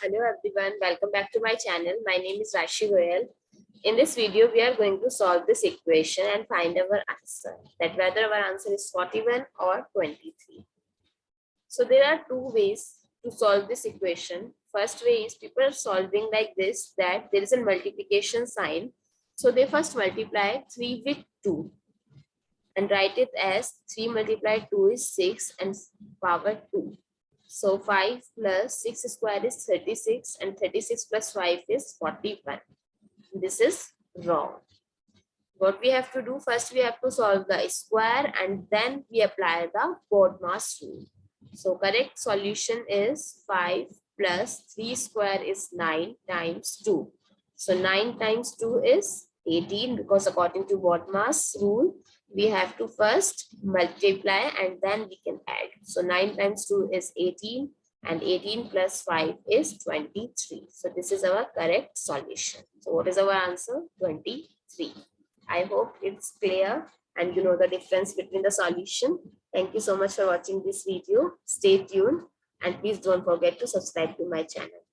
Hello everyone, welcome back to my channel. My name is Rashi Goyal. In this video, we are going to solve this equation and find our answer. That whether our answer is 41 or 23. So there are two ways to solve this equation. First way is people are solving like this, that there is a multiplication sign. So they first multiply 3 with 2 and write it as 3 multiplied 2 is 6 and power 2. So 5 plus 6 square is 36 and 36 plus 5 is 41. This is wrong. What we have to do, first we have to solve the square and then we apply the BODMAS rule. So correct solution is 5 plus 3 square is 9 times 2. So 9 times 2 is 18, because according to BODMAS rule, we have to first multiply and then we can add. So 9 times 2 is 18 and 18 plus 5 is 23. So this is our correct solution. So what is our answer? 23. I hope it's clear and you know the difference between the solution. Thank you so much for watching this video. Stay tuned and please don't forget to subscribe to my channel.